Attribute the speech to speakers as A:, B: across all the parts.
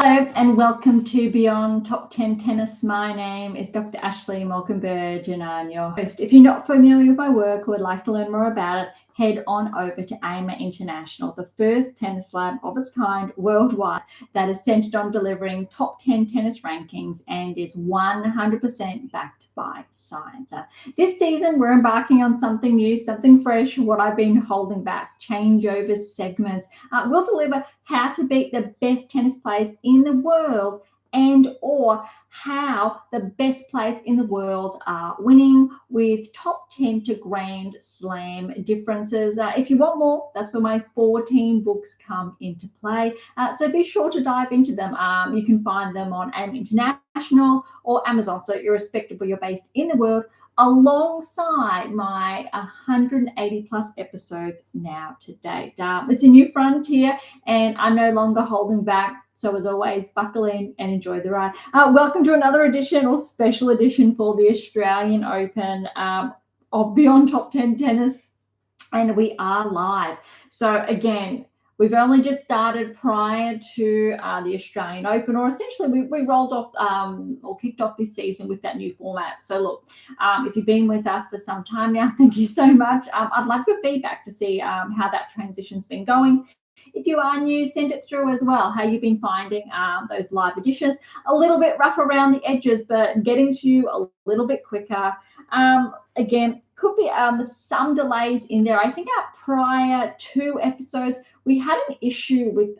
A: and welcome to Beyond Top 10 Tennis. My name is Dr. Ashley Berge and I'm your host. If you're not familiar with my work or would like to learn more about it, head on over to AM8 International, the first tennis lab of its kind worldwide that is centered on delivering top 10 tennis rankings and is 100% backed by science. This season, we're embarking on something new, something fresh, what I've been holding back, changeover segments. We'll deliver how to beat the best tennis players in the world and or how the best players in the world are winning with top 10 to Grand Slam differences. If you want more, that's where my 14 books come into play. So be sure to dive into them. You can find them on AM8 International or Amazon. So irrespective of you're based in the world, alongside my 180 plus episodes now to date. It's a new frontier and I'm no longer holding back. So as always, buckle in and enjoy the ride. Welcome to another edition or special edition for the Australian Open of Beyond Top 10 Tennis. And we are live. So again, we've only just started prior to the Australian Open, or essentially we rolled off or kicked off this season with that new format. So look, if you've been with us for some time now, thank you so much. I'd love your feedback to see how that transition's been going. If you are new, send it through as well, how you've been finding those live editions. A little bit rough around the edges, but getting to you a little bit quicker. Again, could be some delays in there. I think our prior two episodes, we had an issue with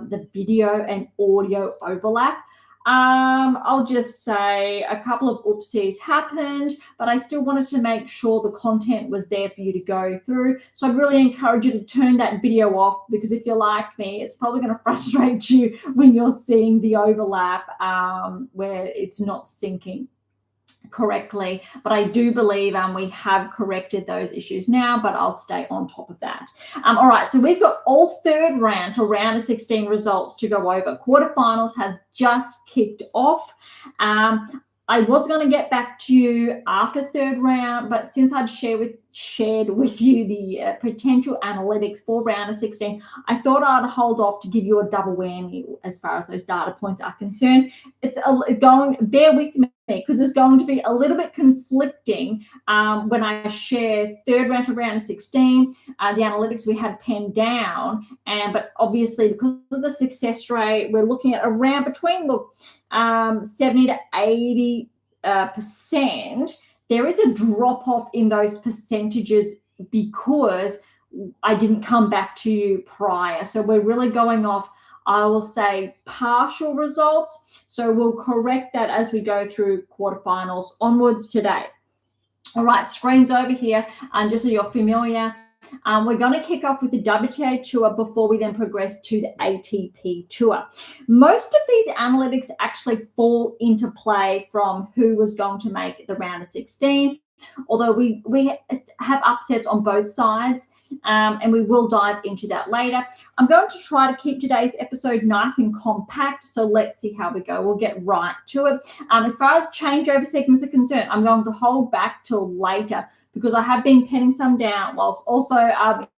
A: the video and audio overlap. I'll just say a couple of oopsies happened, but I still wanted to make sure the content was there for you to go through. So I'd really encourage you to turn that video off, because if you're like me, it's probably going to frustrate you when you're seeing the overlap where it's not syncing correctly. But I do believe we have corrected those issues now, but I'll stay on top of that. All right, so we've got all third round to round of 16 results to go over. Quarterfinals have just kicked off. I was going to get back to you after third round, but since I'd shared with you the potential analytics for round of 16, I thought I'd hold off to give you a double whammy as far as those data points are concerned. Bear with me, because there's going to be a little bit conflicting when I share third round to round of 16. The analytics we had penned down, but obviously because of the success rate, we're looking at around between 70 to 80%. There is a drop off in those percentages because I didn't come back to you prior. So we're really going off, I will say, partial results. So we'll correct that as we go through quarterfinals onwards today. All right, screen's over here. And just so you're familiar, we're going to kick off with the WTA Tour before we then progress to the ATP Tour. Most of these analytics actually fall into play from who was going to make the round of 16. Although we have upsets on both sides, and we will dive into that later. I'm going to try to keep today's episode nice and compact, so let's see how we go. We'll get right to it. As far as changeover segments are concerned, I'm going to hold back till later because I have been penning some down whilst also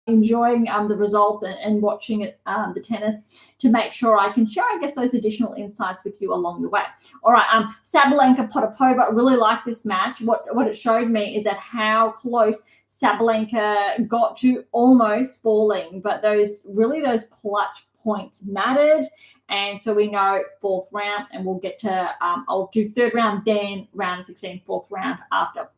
A: enjoying the results and watching it, the tennis, to make sure I can share, I guess, those additional insights with you along the way. All right, Sabalenka Potapova, I really like this match. What it showed me is that how close Sabalenka got to almost falling, but those clutch points mattered. And so we know fourth round, and we'll get to, I'll do third round, then round of 16, fourth round after.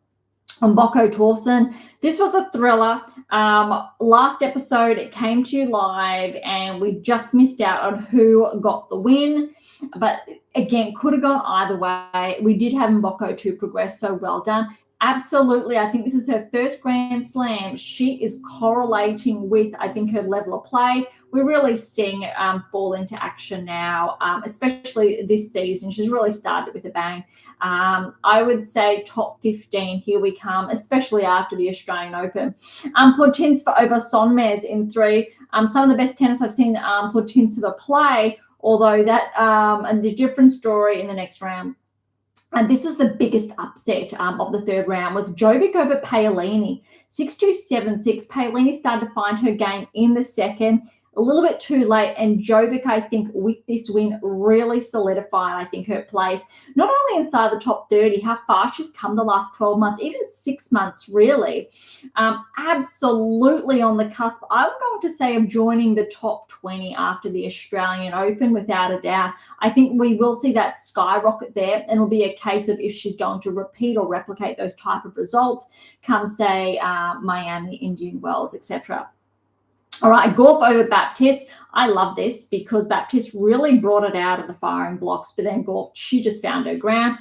A: On Bocco Torsen, this was a thriller. Last episode, it came to you live, and we just missed out on who got the win. But again, could have gone either way. We did have Mboko to progress, so well done. Absolutely, I think this is her first Grand Slam. She is correlating with, I think, her level of play. We're really seeing it fall into action now, especially this season. She's really started with a bang. I would say top 15, here we come, especially after the Australian Open. Putintseva over Sonmez in 3. Some of the best tennis I've seen Putintseva play, although that and a different story in the next round. And this is the biggest upset of the third round, was Jovic over Paolini, 6-2, 7-6. Paolini started to find her game in the second. a little bit too late. And Jovic, I think, with this win, really solidified, I think, her place, not only inside the top 30, how far she's come the last 12 months, even 6 months, really. Absolutely on the cusp, I'm going to say, of joining the top 20 after the Australian Open, without a doubt. I think we will see that skyrocket there, and it'll be a case of if she's going to repeat or replicate those type of results come, say, Miami, Indian Wells, etc. All right, Gauff over Baptiste. I love this because Baptiste really brought it out of the firing blocks, but then Gauff, she just found her ground.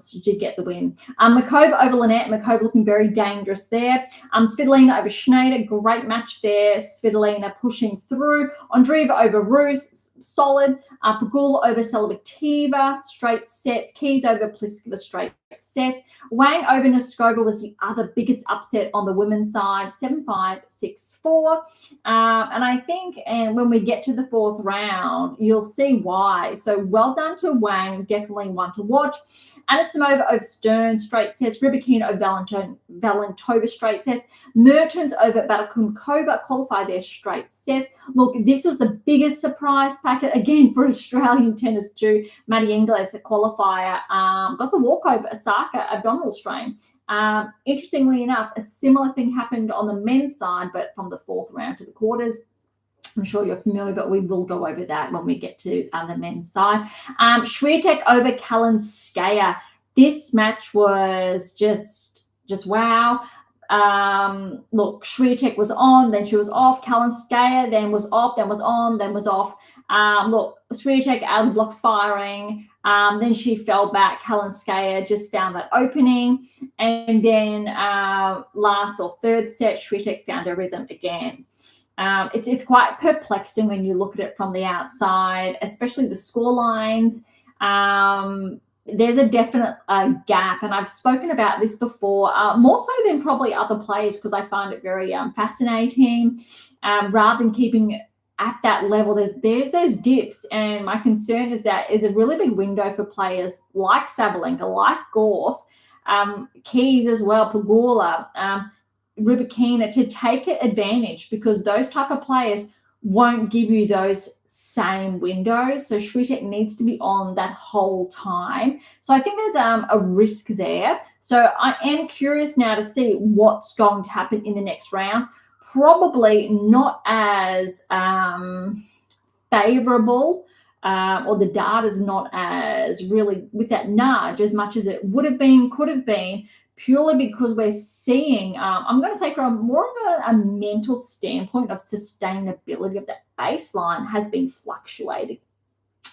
A: She did get the win. Makova over Lynette. Makova looking very dangerous there. Svitolina over Schneider. Great match there. Svitolina pushing through. Andreeva over Ruse. Solid. Pagula over Selabativa. Straight sets. Keys over Pliskova. Straight sets. Wang over Noskova was the other biggest upset on the women's side. 7-5, 6-4. And I think, and when we get to the fourth round, you'll see why. So well done to Wang. Definitely one to watch. Anisimova over Stern, straight sets. Rybakina over Valentova, straight sets. Mertens over Batakunkova, qualified their straight sets. Look, this was the biggest surprise packet, again, for Australian tennis too. Maddie Ingles, a qualifier, got the walkover, Osaka, abdominal strain. Interestingly enough, a similar thing happened on the men's side, but from the fourth round to the quarters. I'm sure you're familiar, but we will go over that when we get to the men's side. Swiatek over Kalinskaya. This match was just wow. Look, Swiatek was on, then she was off. Kalinskaya then was off, then was on, then was off. Look, Swiatek out of the blocks firing. Then she fell back. Kalinskaya just found that opening. And then last or third set, Swiatek found her rhythm again. It's quite perplexing when you look at it from the outside, especially the score lines. There's a definite gap, and I've spoken about this before, more so than probably other players, because I find it very fascinating. Rather than keeping at that level, there's those dips, and my concern is that is a really big window for players like Sabalenka, like Gauff, Keys as well, Pagula, Rybakina, to take advantage, because those type of players won't give you those same windows. So Swiatek needs to be on that whole time. So I think there's a risk there. So I am curious now to see what's going to happen in the next rounds. Probably not as favorable, or the data's not as really with that nudge as much as it would have been, could have been, purely because we're seeing, I'm going to say from more of a mental standpoint of sustainability of that baseline has been fluctuating.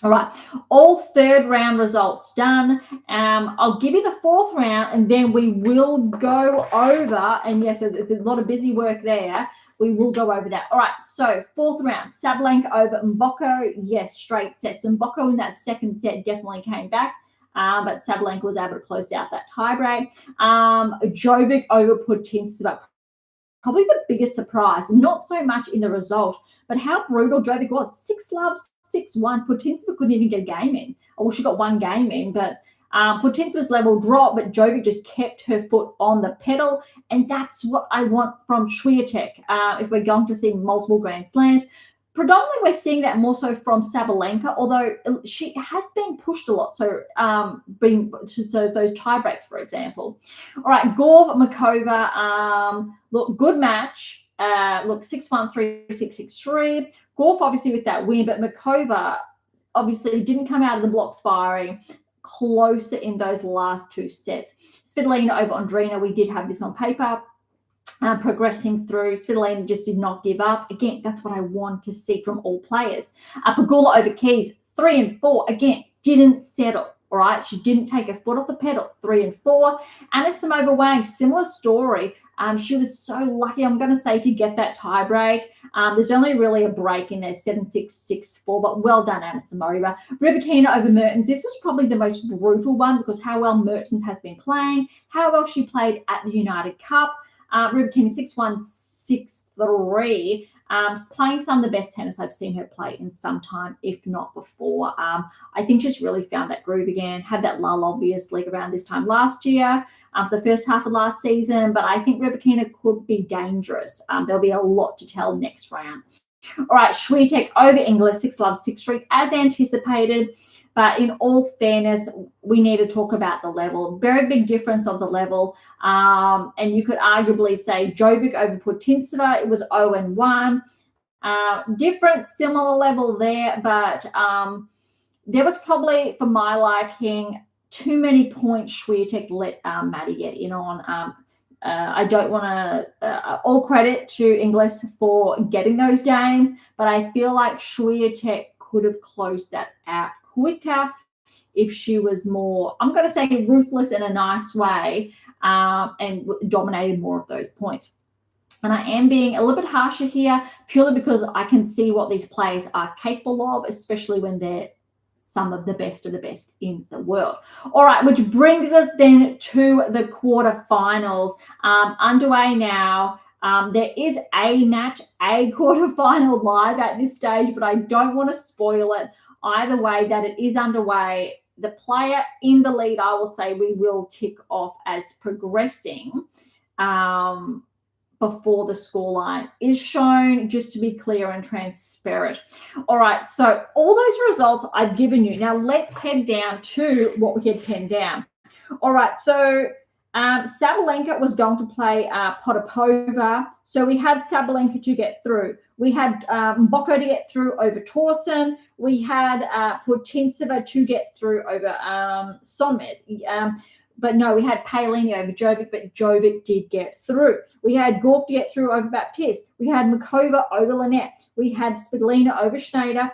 A: All right, all third round results done. I'll give you the fourth round, and then we will go over, and yes, there's a lot of busy work there. We will go over that. All right, so fourth round, Sabalenka over Mboko. Yes, straight sets. Mboko in that second set definitely came back. But Sabalenka was able to close out that tiebreak. Jovic over Putintseva. Probably the biggest surprise, not so much in the result, but how brutal Jovic was. 6-love, 6-1. Putintseva couldn't even get a game in. Well, she got one game in, but Putintseva's level dropped, but Jovic just kept her foot on the pedal, and that's what I want from Swiatek if we're going to see multiple Grand Slams. Predominantly, we're seeing that more so from Sabalenka, although she has been pushed a lot. So, so those tie breaks, for example. All right, Gauff, Makova. Look, good match. Look, 6-1, 3-6, 6-3. Gauff obviously with that win, but Makova obviously didn't come out of the blocks firing. Closer in those last two sets. Svitolina over Andrina. We did have this on paper. Progressing through. Svitolina just did not give up. Again, that's what I want to see from all players. Pagula over Keys, 3 and 4. Again, didn't settle. All right, she didn't take her foot off the pedal. 3 and 4. Anisimova Wang, similar story. She was so lucky, I'm going to say, to get that tie break. There's only really a break in there, 7-6, 6-4, but well done, Anisimova. Rybakina over Mertens. This was probably the most brutal one because how well Mertens has been playing, how well she played at the United Cup. Rybakina 6-1, 6-3. Playing some of the best tennis I've seen her play in some time, if not before. I think just really found that groove again. Had that lull, obviously, around this time last year for the first half of last season. But I think Rybakina could be dangerous. There'll be a lot to tell next round. All right, Swiatek over Inglis, 6-love, 6-3, as anticipated. But in all fairness, we need to talk about the level. Very big difference of the level. And you could arguably say Jovic over Putintseva, it was 0-1. Different, similar level there, but there was probably, for my liking, too many points Swiatek let Maddie get in on. I don't want to all credit to Inglis for getting those games, but I feel like Swiatek could have closed that out quicker if she was more, I'm going to say, ruthless in a nice way, and dominated more of those points. And I am being a little bit harsher here purely because I can see what these players are capable of, especially when they're some of the best in the world. All right, which brings us then to the quarterfinals. Underway now. There is a match, a quarterfinal live at this stage, but I don't want to spoil it. Either way that it is underway, the player in the lead, I will say, we will tick off as progressing before the scoreline is shown, just to be clear and transparent. All right, so all those results I've given you. Now let's head down to what we had penned down. All right, so Sabalenka was going to play Potapova. So we had Sabalenka to get through. We had Mboko to get through over Torsen. We had Putintseva to get through over Sonmez. But no, we had Paolini over Jovic, but Jovic did get through. We had Gauff to get through over Baptiste. We had Makova over Lynette. We had Svitolina over Schneider.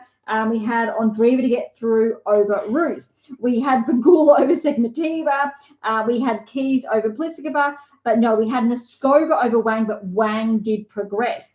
A: We had Andreeva to get through over Ruse. We had Pegula over Segnativa. We had Keys over Pliskova. But no, we had Noskova over Wang, but Wang did progress.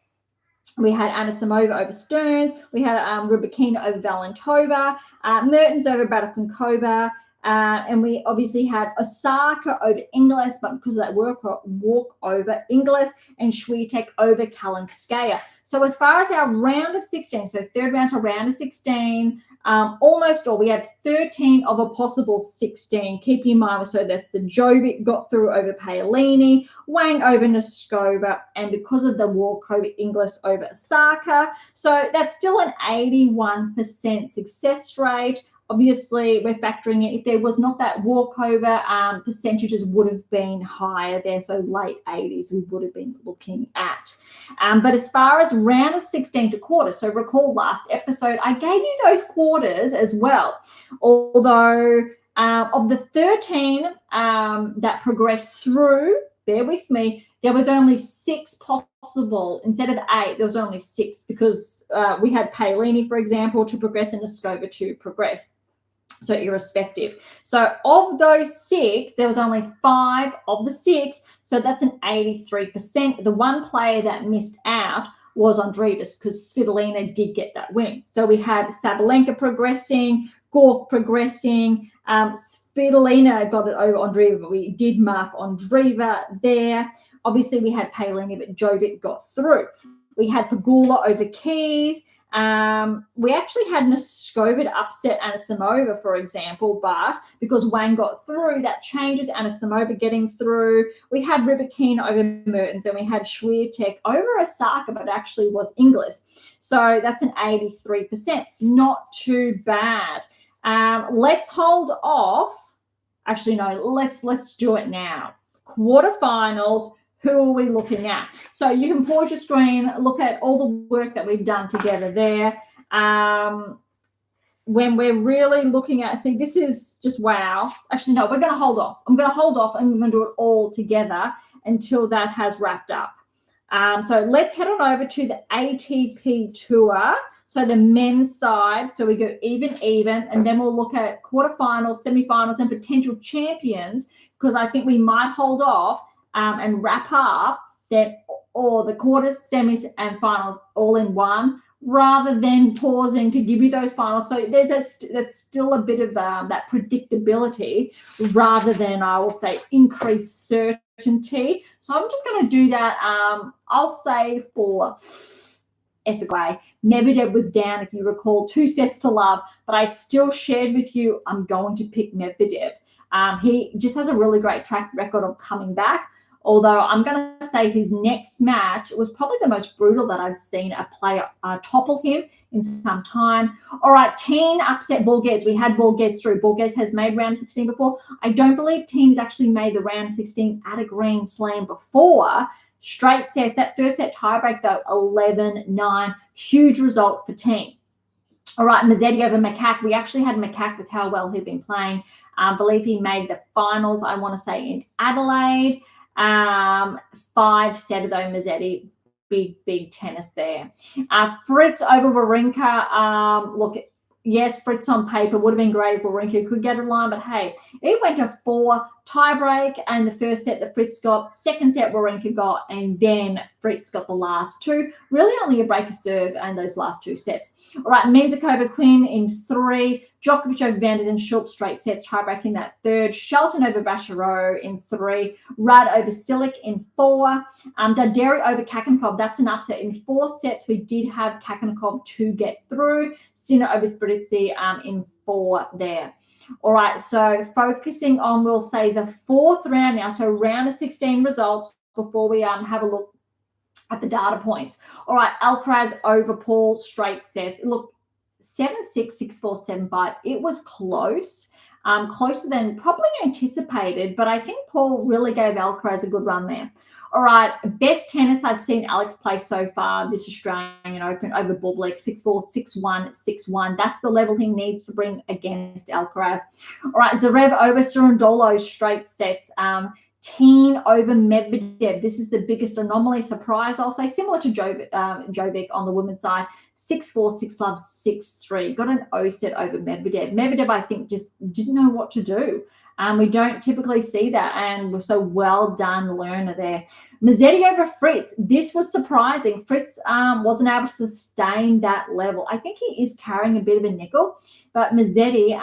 A: We had Anisimova over Stearns. We had Rybakina over Valentova. Mertens over Batakunkova. And we obviously had Osaka over Inglis, but because of that walk over Inglis, and Swiatek over Kalinskaya. So as far as our round of 16, so third round to round of 16, almost all. We had 13 of a possible 16. Keep in mind, so that's the Jovic got through over Paolini, Wang over Noskova, and because of the walk over Inglis over Osaka. So that's still an 81% success rate. Obviously, we're factoring in if there was not that walkover, percentages would have been higher there. So late 80s we would have been looking at. But as far as round of 16 to quarters, so recall last episode, I gave you those quarters as well. Although of the 13 that progressed through, bear with me, there was only 6 possible. Instead of 8, there was only 6 because we had Paolini, for example, to progress and Noskova to progress. So irrespective. So of those 6, there was only 5 of the 6. So that's an 83%. The one player that missed out was Andreevas because Svitolina did get that win. So we had Sabalenka progressing, Gauff progressing, Svitolina got it over Andreeva, but we did mark Andreeva there. Obviously, we had Paolini, but Jovic got through. We had Pegula over Keys. We actually had Noskova to upset Anisimova, for example, but because Wang got through, that changes Anisimova getting through. We had Rybakina over Mertens, and we had Swiatek over Osaka, but actually was Inglis. So that's an 83%. Not too bad. Let's hold off. Actually, no, let's do it now. Quarterfinals. Who are we looking at? So you can pause your screen, look at all the work that we've done together there. When we're really looking at, see, this is just wow. Actually, no, we're going to hold off. I'm going to hold off and we're going to do it all together until that has wrapped up. So let's head on over to the ATP Tour. So the men's side, so we go even, and then we'll look at quarterfinals, semifinals, and potential champions, because I think we might hold off and wrap up that, or the quarters, semis, and finals all in one, rather than pausing to give you those finals. So that's still a bit of that predictability, rather than, I will say, increased certainty. So I'm just going to do that. I'll say for ethical way, Medvedev was down, if you recall, 2 sets to love, but I still shared with you I'm going to pick Medvedev. He just has a really great track record of coming back. Although I'm going to say his next match was probably the most brutal that I've seen a player topple him in some time. All right, Teen upset Borges. We had Borges through. Borges has made round 16 before. I don't believe Teen's actually made the round 16 at a Grand Slam before. Straight sets. That first set tiebreak, though, 11-9. Huge result for Teen. All right, Mazzetti over Macaque. We actually had Macaque with how well he'd been playing. I believe he made the finals, I want to say, in Adelaide. 5-setter, though, Mazzetti. Big tennis there. Fritz over Wawrinka. Look, yes, Fritz on paper would have been great if Wawrinka could get a line, but hey, it went to 4 tiebreak, and the first set that Fritz got, second set Wawrinka got, and then Fritz got the last 2. Really only a break of serve and those last 2 sets. All right, Mensah Quinn in 3. Djokovic over Van der Zandschulp, straight sets, tiebreak in that 3rd. Shelton over Vachereau in 3. Rudd over Silic in 4. Daderi over Kakanokov, that's an upset. In 4 sets, we did have Kakanokov to get through. Sinner over Spiritzi in 4 there. All right, so focusing on, we'll say, the 4th round now. So round of 16 results before we have a look at the data points. All right, Alcaraz over Paul, straight sets. Look, 7-6, 6-4, 7-5. It was close, closer than probably anticipated, but I think Paul really gave Alcaraz a good run there. All right, best tennis I've seen Alex play so far this Australian Open over Bublik, 6-4, 6-1, 6-1. That's the level he needs to bring against Alcaraz. All right, Zverev over Surundolo, straight sets. Teen over Medvedev. This is the biggest anomaly, surprise, I'll say, similar to Jovic on the women's side. 6-4, 6-love, 6-3. Got an O set over Medvedev. Medvedev, I think, just didn't know what to do. We don't typically see that, and so well done, learner there. Mazzetti over Fritz. This was surprising. Fritz wasn't able to sustain that level. I think he is carrying a bit of a nickel, but Mazzetti,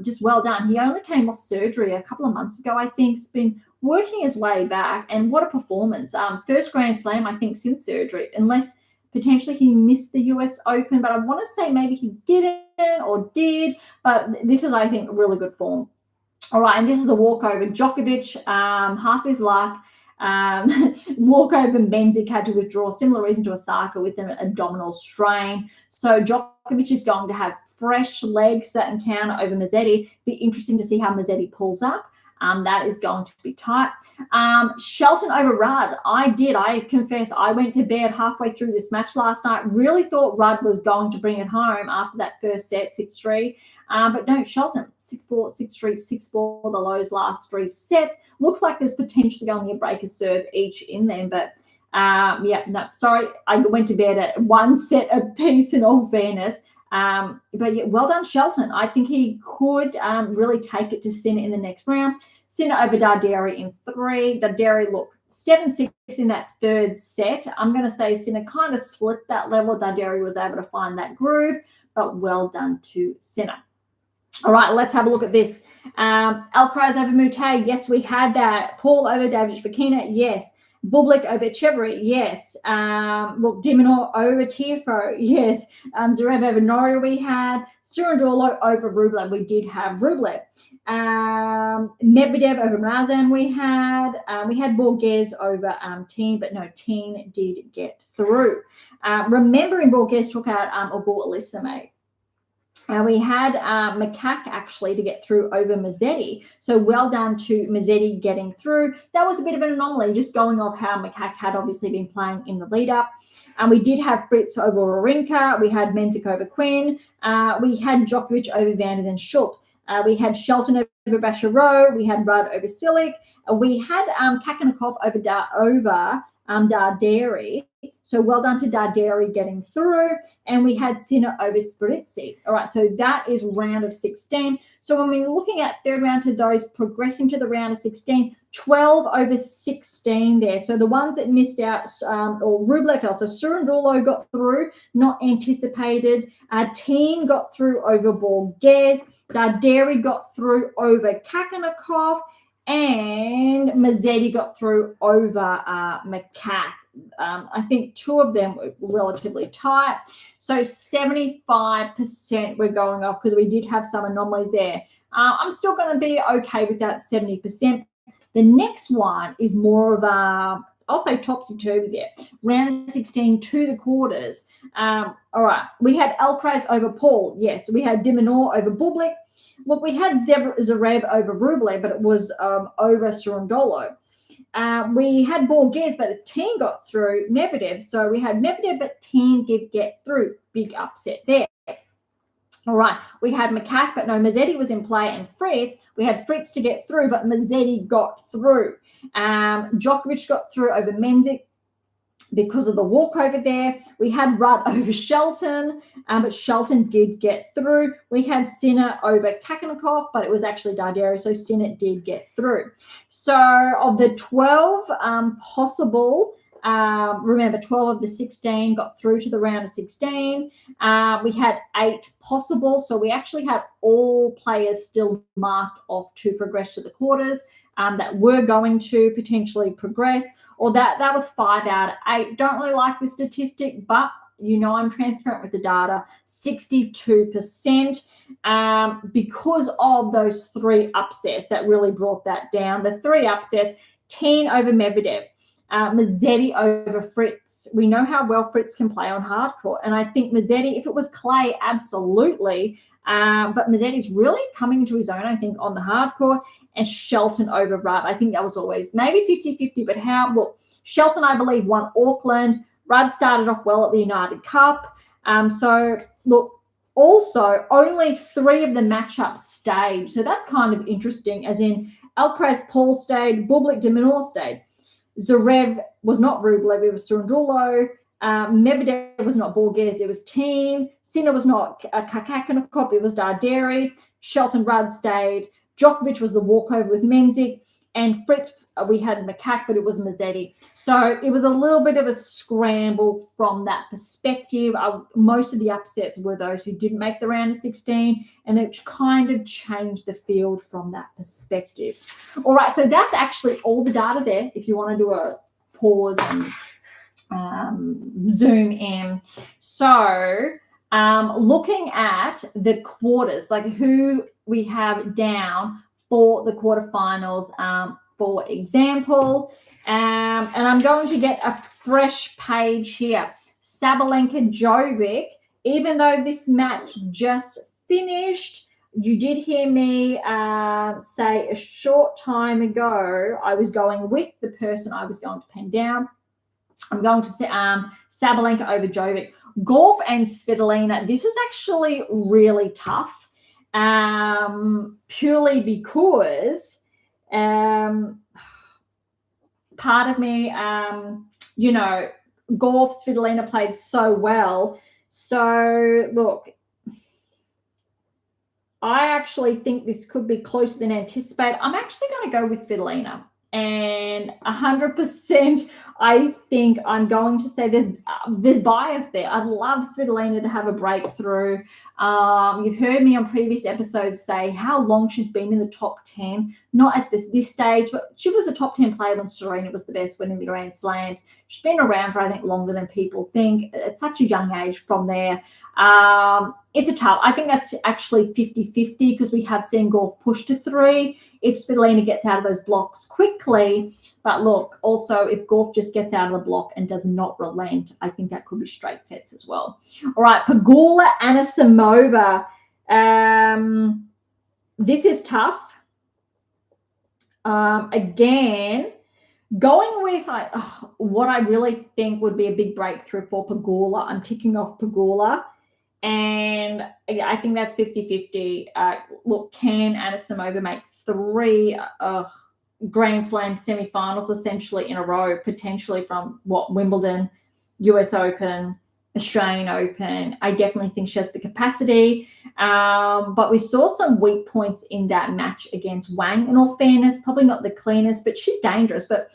A: just well done. He only came off surgery a couple of months ago, I think. He's been working his way back, and what a performance. First Grand Slam, I think, since surgery, unless potentially he missed the US Open, but I want to say maybe he didn't or did, but this is, I think, really good form. All right, and this is the walkover. Djokovic, half his luck. Walkover, Benzik had to withdraw. Similar reason to Osaka with an abdominal strain. So Djokovic is going to have fresh legs that encounter over Mazzetti. Be interesting to see how Mazzetti pulls up. That is going to be tight. Shelton over Rudd. I confess, I went to bed halfway through this match last night. Really thought Rudd was going to bring it home after that first set, 6-3. But no, Shelton, 6-4, 6-3, 6-4, the lows last 3 sets. Looks like there's potentially only a break of serve each in them. But yeah, no, sorry. I went to bed at 1 set apiece in all fairness. But yeah, well done, Shelton. I think he could really take it to Sinner in the next round. Sinner over Darderi in 3. Darderi, look, 7-6 in that 3rd set. I'm going to say Sinner kind of split that level. Darderi was able to find that groove, but well done to Sinner. All right, let's have a look at this. Alcaraz over Moutet. Yes, we had that. Paul over David Fokina. Yes. Bublik over Echeverry. Yes. Look, Dimonor over Tiafoe. Yes. Zverev over Noria we had. Surundolo over Rublev. We did have Rublev. Medvedev over Razan we had. We had Borges over Teen, but no, Teen did get through. Remembering Borges took out Ogul Elisame. We had Macaque actually to get through over Mazzetti. So well done to Mazzetti getting through. That was a bit of an anomaly, just going off how Macaque had obviously been playing in the lead-up. We did have Fritz over Wawrinka. We had Mensah over Quinn. We had Djokovic over Van der Zandschulp. We had Shelton over Vachereau. We had Rudd over Silic. We had Kakanokov over Darderi. So well done to Darderi getting through. And we had Sinner over Spiritzi. All right, so that is round of 16. So when we're looking at 3rd round to those progressing to the round of 16, 12 over 16 there. So the ones that missed out, or Rublev fell. So Surundolo got through, not anticipated. Teen got through over Borges. Darderi got through over Kakanokov. And Mazzetti got through over Macaque. I think 2 of them were relatively tight. So 75% we're going off because we did have some anomalies there. I'm still going to be okay with that 70%. The next one is more of a, I'll say topsy-turvy there. Round of 16 to the quarters. All right, we had Alcaraz over Paul. Yes, we had Diminor over Bublik. Look, we had Zverev over Rublev, but it was over Cerundolo. We had Borges, but his team got through Medvedev. So we had Medvedev, but team did get through. Big upset there. All right, we had Makak, but no, Mazzetti was in play, and Fritz. We had Fritz to get through, but Mazzetti got through. Djokovic got through over Menzies because of the walkover there. We had Rudd over Shelton, but Shelton did get through. We had Sinner over Kakanakov, but it was actually Darderi, so Sinner did get through. So of the 12 possible, remember 12 of the 16 got through to the round of 16. We had 8 possible, so we actually had all players still marked off to progress to the quarters that were going to potentially progress, or that was 5 out of 8. Don't really like the statistic, but I'm transparent with the data. 62%, because of those 3 upsets that really brought that down. The 3 upsets: Teen over Medvedev, Mazzetti over Fritz. We know how well Fritz can play on hardcourt, and I think Mazzetti, if it was clay, absolutely. But Mazzetti's really coming into his own, I think, on the hardcourt. And Shelton over Rudd. I think that was always maybe 50-50, but look, Shelton, I believe, won Auckland. Rudd started off well at the United Cup. So, look, also only 3 of the matchups stayed. So that's kind of interesting, as in Alcaraz, Paul stayed, Bublik, Diminor stayed. Zverev was not Rublev, it was Cerundolo. Medvedev was not Borges, it was Team. Sinner was not Kakanakov, it was Darderi. Shelton, Rudd stayed. Djokovic was the walkover with Menzies, and Fritz, we had Makak, but it was Mazzetti. So it was a little bit of a scramble from that perspective. Most of the upsets were those who didn't make the round of 16, and it kind of changed the field from that perspective. All right, so that's actually all the data there. If you want to do a pause and zoom in. So looking at the quarters, like who we have down for the quarterfinals, for example, and I'm going to get a fresh page here. Sabalenka Jovic, even though this match just finished, you did hear me say a short time ago I was going with the person I was going to pen down. I'm going to say Sabalenka over Jovic. Golf and Svitolina, this is actually really tough, purely because part of me, Golf, Svitolina played so well. So, look, I actually think this could be closer than anticipated. I'm actually going to go with Svitolina. And 100%, I think I'm going to say there's bias there. I'd love Svitolina to have a breakthrough. You've heard me on previous episodes say how long she's been in the top 10. Not at this stage, but she was a top 10 player when Serena was the best, winning the Grand Slams. She's been around for, I think, longer than people think. At such a young age from there. It's a tough. I think that's actually 50-50 because we have seen Golf push to 3 if Svitolina gets out of those blocks quickly. But look, also if Golf just gets out of the block and does not relent, I think that could be straight sets as well. All right, Pegula, Anisimova. This is tough. Again, going with what I really think would be a big breakthrough for Pegula. I'm ticking off Pegula. And I think that's 50-50. Look, can Anisimova make 3 Grand Slam semifinals essentially in a row, potentially from Wimbledon, US Open, Australian Open? I definitely think she has the capacity. But we saw some weak points in that match against Wang, in all fairness. Probably not the cleanest, but she's dangerous. But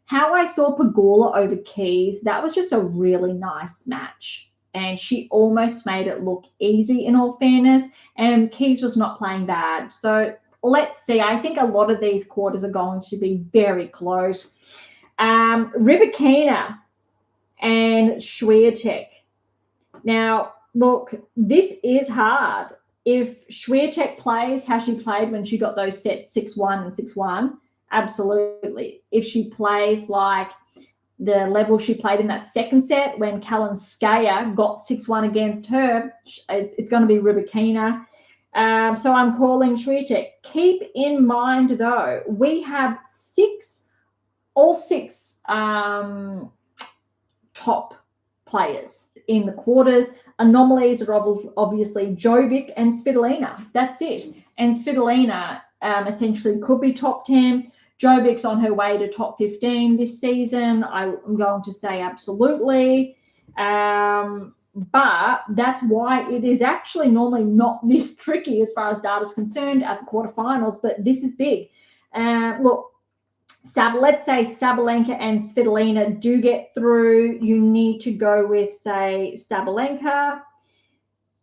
A: how I saw Pegula over Keys, that was just a really nice match. And she almost made it look easy, in all fairness. And Keys was not playing bad. So let's see. I think a lot of these quarters are going to be very close. Rybakina and Swiatek. Now, look, this is hard. If Swiatek plays how she played when she got those sets 6-1 and 6-1, Absolutely. If she plays like the level she played in that second set when Kalinskaya got 6-1 against her, it's going to be Rybakina. So I'm calling Swiatek. Keep in mind, though, we have all six top players in the quarters. Anomalies are obviously Jovic and Svitolina. That's it. And Svitolina essentially could be top 10. Jovic's on her way to top 15 this season. I'm going to say absolutely. But that's why it is actually normally not this tricky as far as data is concerned at the quarterfinals, but this is big. Look, let's say Sabalenka and Svitolina do get through. You need to go with, say, Sabalenka.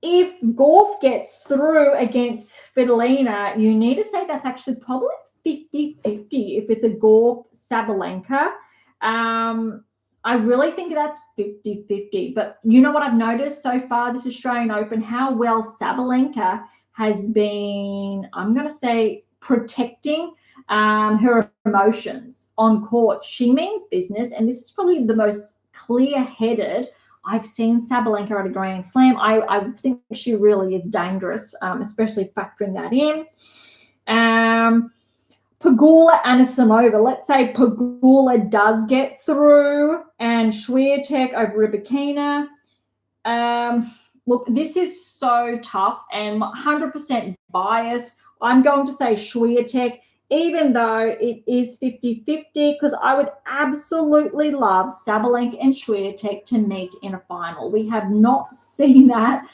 A: If Gauff gets through against Svitolina, you need to say that's actually probably 50-50 if it's a Gauff Sabalenka. I really think that's 50-50. But you know what I've noticed so far this Australian Open, how well Sabalenka has been, I'm going to say, protecting her emotions on court. She means business, and this is probably the most clear-headed I've seen Sabalenka at a Grand Slam. I think she really is dangerous, especially factoring that in. Pegula Anisimova. Let's say Pegula does get through and Swiatek over Rybakina. Look, this is so tough and 100% biased. I'm going to say Swiatek, even though it is 50-50, because I would absolutely love Sabalenka and Swiatek to meet in a final. We have not seen that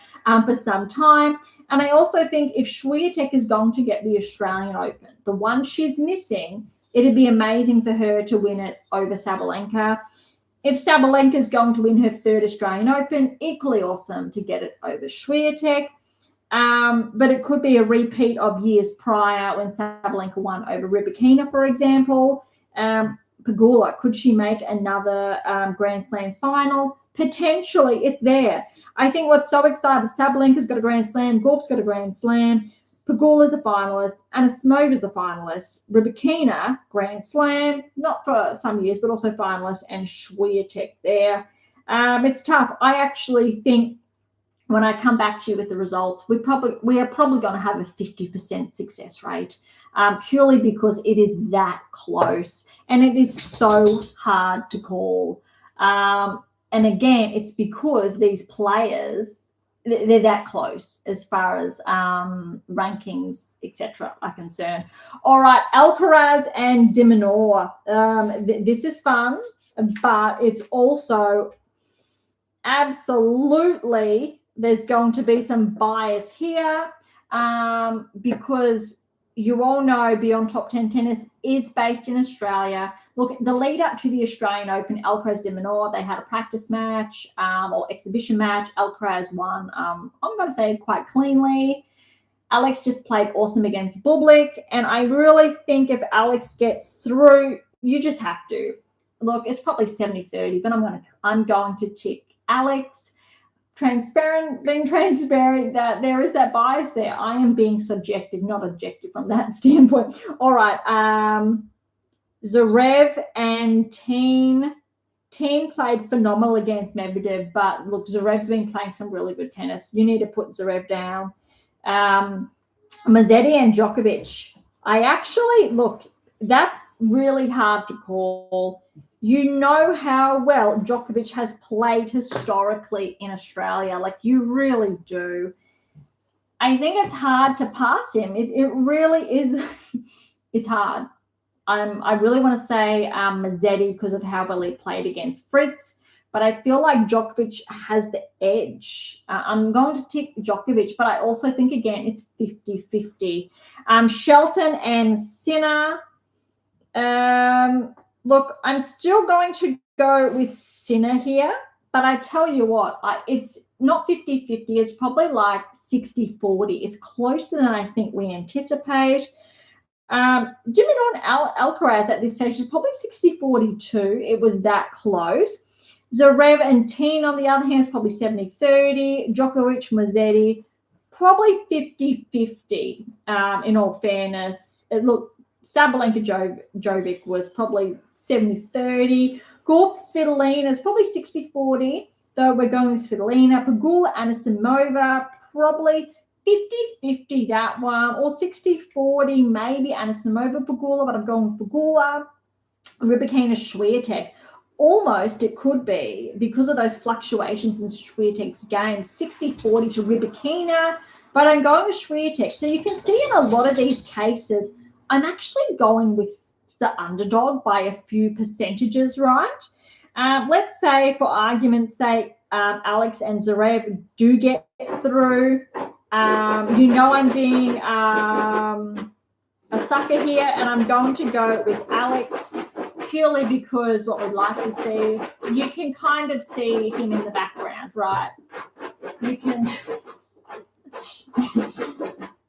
A: for some time. And I also think if Swiatek is going to get the Australian Open, the one she's missing, it'd be amazing for her to win it over Sabalenka. If Sabalenka is going to win her third Australian Open, equally awesome to get it over Swiatek. But it could be a repeat of years prior when Sabalenka won over Rybakina, for example. Pegula, could she make another Grand Slam final? Potentially, it's there. I think what's so exciting, Sabalenka's got a Grand Slam, Gauff's got a Grand Slam, Pegula's a finalist, Anisimova's a finalist, Rybakina, Grand Slam, not for some years, but also finalist, and Swiatek there. It's tough. I actually think when I come back to you with the results, we are probably going to have a 50% success rate, purely because it is that close and it is so hard to call. And again, it's because these players, they're that close as far as rankings, etc., are concerned. All right, Alcaraz and De Minaur. This is fun, but it's also absolutely, there's going to be some bias here because you all know Beyond Top 10 Tennis is based in Australia. Look, the lead up to the Australian Open, Alcaraz De Minaur, they had a practice match or exhibition match. Alcaraz won, I'm going to say, quite cleanly. Alex just played awesome against Bublik. And I really think if Alex gets through, you just have to. Look, it's probably 70-30, but I'm going to tick Alex. Being transparent, that there is that bias there. I am being subjective, not objective from that standpoint. All right. Zverev and Teen played phenomenal against Medvedev, but look, Zverev's been playing some really good tennis. You need to put Zverev down. Mazzetti and Djokovic. Look, that's really hard to call. You know how well Djokovic has played historically in Australia. Like, you really do. I think it's hard to pass him. It really is. It's hard. I really want to say Mazzetti because of how well he played against Fritz, but I feel like Djokovic has the edge. I'm going to tick Djokovic, but I also think, again, it's 50-50. Shelton and Sinner. Look, I'm still going to go with Sinner here, but I tell you what, it's not 50-50. It's probably like 60-40. It's closer than I think we anticipate. De Minaur and Alcaraz at this stage is probably 60-42. It was that close. Zverev and Teen, on the other hand, is probably 70-30. Djokovic, Mazzetti, probably 50-50, in all fairness. Look, Sabalenka Jovic was probably 70-30. Gauff Svitolina is probably 60-40, though we're going with Svitolina. Pegula Anisimova, probably 50-50 that one, or 60-40 maybe Anisimova Pegula, but I'm going with Pegula. Rybakina Swiatek. Almost it could be, because of those fluctuations in Swiatek's game, 60-40 to Rybakina, but I'm going with Swiatek. So you can see in a lot of these cases, I'm actually going with the underdog by a few percentages, right? Let's say, for argument's sake, Alex and Zverev do get through. I'm being a sucker here, and I'm going to go with Alex purely because what we'd like to see, you can kind of see him in the background, right? You can...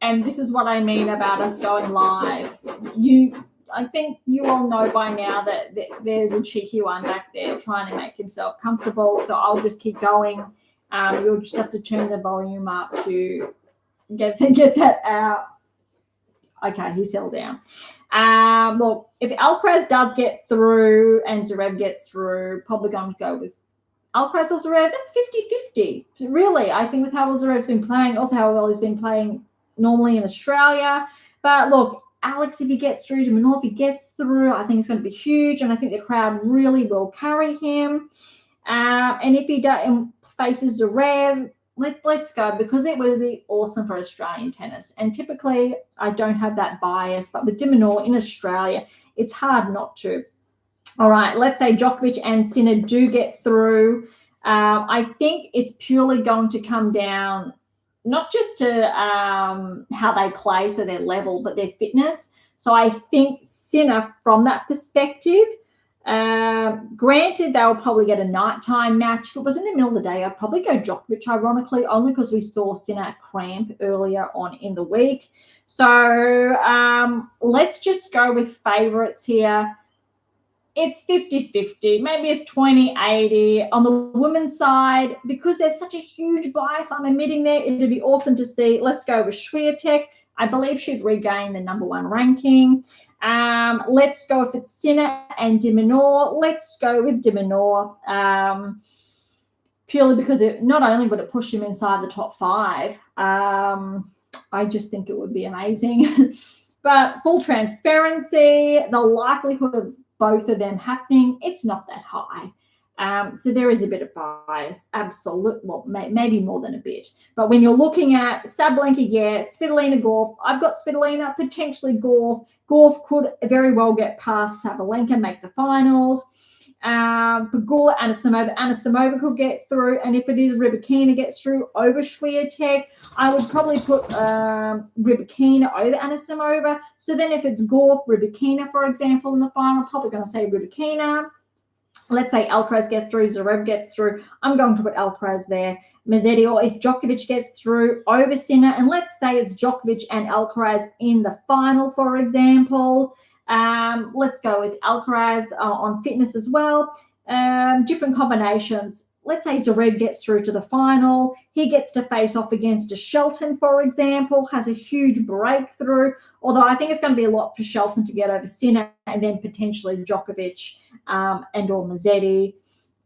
A: And this is what I mean about us going live. I think you all know by now that there's a cheeky one back there trying to make himself comfortable. So I'll just keep going. You'll just have to turn the volume up to get that out. Okay, he's settled down. Well, if Alcaraz does get through and Zverev gets through, probably going to go with Alcaraz or Zverev. That's 50-50. Really, I think with how well Zverev's been playing, also how well he's been playing normally in Australia. But look, Alex, if he gets through, de Minaur, if he gets through, I think it's going to be huge, and I think the crowd really will carry him. And if he faces Zverev, let's go, because it would be awesome for Australian tennis. And typically, I don't have that bias, but with de Minaur in Australia, it's hard not to. All right, let's say Djokovic and Sinner do get through. I think it's purely going to come down not just to how they play, so their level, but their fitness. So I think Sinner, from that perspective, granted, they'll probably get a nighttime match. If it was in the middle of the day, I'd probably go Djokovic, ironically, only because we saw Sinner cramp earlier on in the week. So let's just go with favourites here. It's 50-50. Maybe it's 20-80. On the women's side, because there's such a huge bias I'm admitting there, it'd be awesome to see. Let's go with Swiatek. I believe she'd regain the #1 ranking. Let's go if it's Sinner and de Minaur. Let's go with de Minaur, purely because it not only would it push him inside the top 5, I just think it would be amazing. But full transparency, the likelihood of both of them happening, it's not that high. So there is a bit of bias, well, maybe more than a bit. But when you're looking at Sabalenka, Svitolina, Gauff, I've got Svitolina, potentially Gauff. Gauff could very well get past Sabalenka, make the finals. Pegula, Anisimova could get through. And if it is Rybakina gets through over Swiatek, I would probably put Rybakina over Anisimova. So then if it's Gauff, Rybakina, for example, in the final, probably going to say Rybakina. Let's say Alcaraz gets through, Zverev gets through. I'm going to put Alcaraz there. Mazzetti, or if Djokovic gets through, over Sinner. And let's say it's Djokovic and Alcaraz in the final, for example. Let's go with Alcaraz on fitness as well. Different combinations. Let's say Zverev gets through to the final. He gets to face off against a Shelton, for example, has a huge breakthrough. Although I think it's going to be a lot for Shelton to get over Sinner, and then potentially Djokovic and or Mazzetti.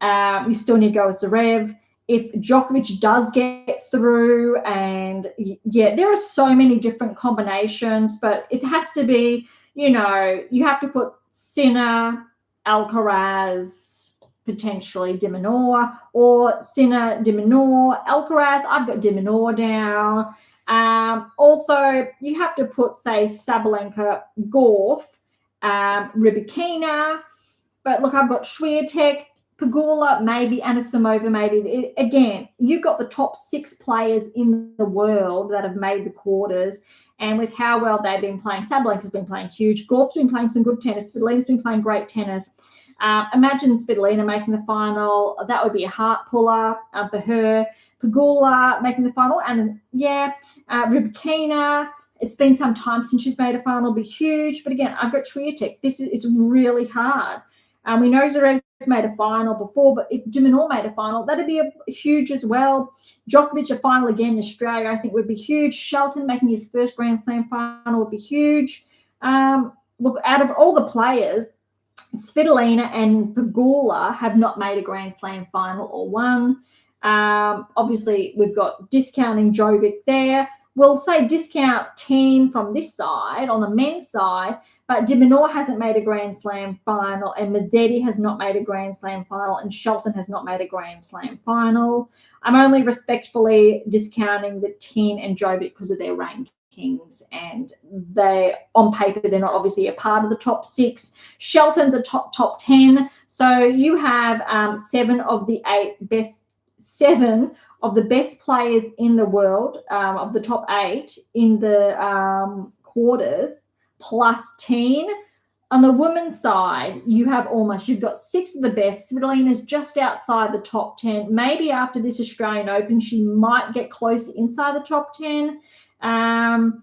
A: You still need to go with Zverev. If Djokovic does get through, and there are so many different combinations, but it has to be, you have to put Sinner, Alcaraz, potentially de Minaur, or Sinner, de Minaur, Alcaraz. I've got de Minaur down. Also, you have to put, say, Sabalenka, Gauff, Rybakina. But look, I've got Swiatek, Pegula, maybe Anisimova, maybe. Again, you've got the top 6 players in the world that have made the quarters. And with how well they've been playing, Sabalenka's been playing huge. Gauff's been playing some good tennis. Svitolina's been playing great tennis. Imagine Svitolina making the final. That would be a heart puller for her. Pegula making the final. And, Rybakina, it's been some time since she's made a final. It'll be huge. But, again, I've got Swiatek. This is really hard. We know Zverev's made a final before, but if de Minaur made a final, that'd be huge as well. Djokovic, a final again in Australia, I think would be huge. Shelton making his first Grand Slam final would be huge. look, out of all the players, Svitolina and Pegula have not made a Grand Slam final or won. Obviously, we've got discounting Jovic there. We'll say discount Team from this side, on the men's side, but De Minaur hasn't made a Grand Slam final, and Mazzetti has not made a Grand Slam final, and Shelton has not made a Grand Slam final. I'm only respectfully discounting the Team and Jovic because of their rankings, and they, on paper, they're not obviously a part of the top 6. Shelton's a top 10. So you have 7 of the best players in the world, of the top 8 in the quarters, plus Teen. On the women's side, you've got 6 of the best. Svitolina's just outside the top 10. Maybe after this Australian Open, she might get closer inside the top 10. And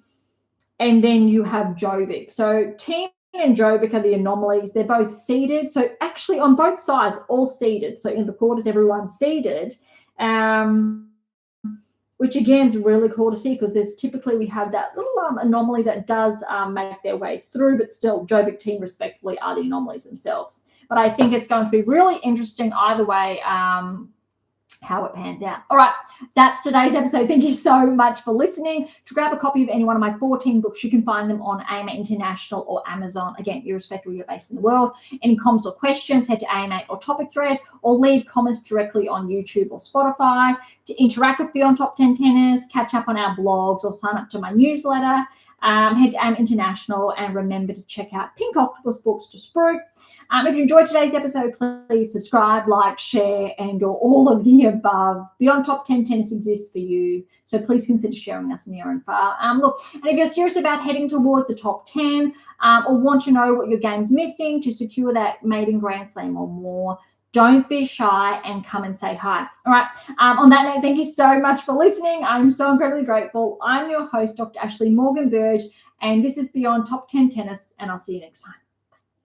A: then you have Jovic. So Teen and Jovic are the anomalies. They're both seeded. So actually on both sides, all seeded. So in the quarters, everyone's seeded. Which again is really cool to see, because there's typically we have that little anomaly that does make their way through, but still Jovic Team respectively are the anomalies themselves. But I think it's going to be really interesting either way how it pans out. All right, that's today's episode. Thank you so much for listening. To grab a copy of any one of my 14 books, you can find them on AM8 International or Amazon. Again, irrespective of where you're based in the world. Any comments or questions, head to AM8 or Topic Thread, or leave comments directly on YouTube or Spotify. To interact with Beyond Top 10 Tennis, catch up on our blogs, or sign up to my newsletter, head to AM International, and remember to check out Pink Octopus Books to Sprue. If you enjoyed today's episode, please subscribe, like, share, and or all of the above. Beyond Top 10 Tennis exists for you, so please consider sharing us near and far. Look, and if you're serious about heading towards the top 10 or want to know what your game's missing to secure that maiden Grand Slam or more, don't be shy and come and say hi. All right. On that note, thank you so much for listening. I'm so incredibly grateful. I'm your host, Dr. Ashley Morgan Berge, and this is Beyond Top 10 Tennis, and I'll see you next time.